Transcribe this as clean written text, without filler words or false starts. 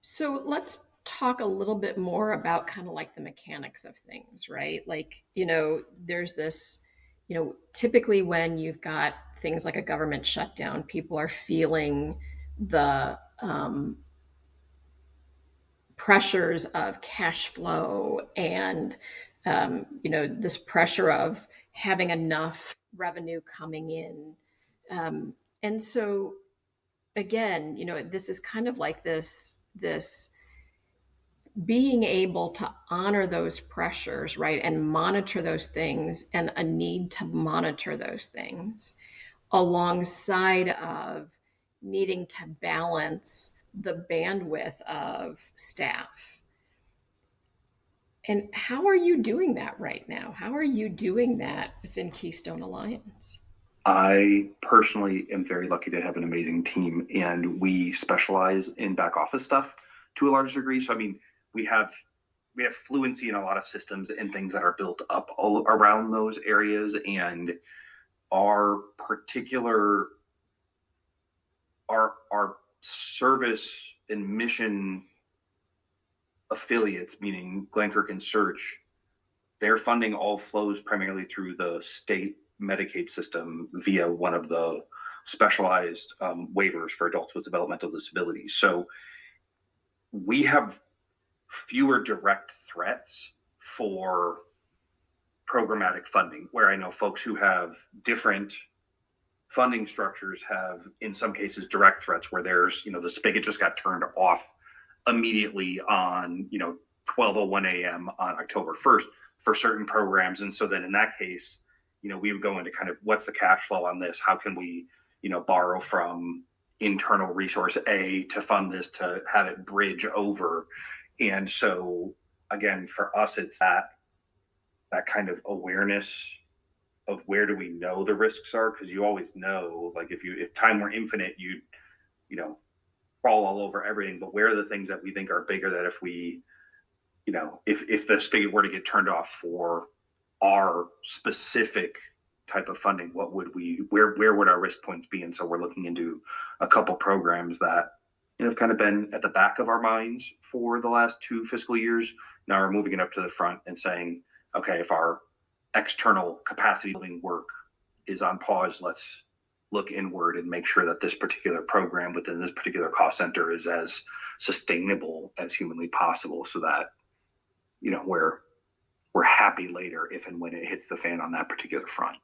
So let's talk a little bit more about kind of like the mechanics of things, right? Like, there's this, typically when you've got things like a government shutdown, people are feeling the pressures of cash flow and, this pressure of having enough revenue coming in. And so, again, this is kind of like this being able to honor those pressures, right, and monitor those things and a need to monitor those things alongside of needing to balance the bandwidth of staff. And how are you doing that right now? How are you doing that within Keystone Alliance? I personally am very lucky to have an amazing team, and we specialize in back office stuff to a large degree. So, I mean, we have we have fluency in a lot of systems and things that are built up all around those areas, and our particular our service and mission affiliates, meaning Glenkirk and Search, their funding all flows primarily through the state Medicaid system via one of the specialized waivers for adults with developmental disabilities. So we have fewer direct threats for programmatic funding, where I know folks who have different funding structures have, in some cases, direct threats where the spigot just got turned off immediately on, 12:01 a.m. on October 1st for certain programs. And so then in that case, we would go into kind of what's the cash flow on this? How can we, borrow from internal resource A to fund this to have it bridge over? And so again, for us, it's that kind of awareness of where do we know the risks are, because you always know, like if time were infinite, you'd you know crawl all over everything. But where are the things that we think are bigger, that if we if the spigot were to get turned off for our specific type of funding, what would we where would our risk points be? And so we're looking into a couple programs that have kind of been at the back of our minds for the last 2 fiscal years. Now we're moving it up to the front and saying, okay, if our external capacity building work is on pause, let's look inward and make sure that this particular program within this particular cost center is as sustainable as humanly possible, so that we're happy later if and when it hits the fan on that particular front.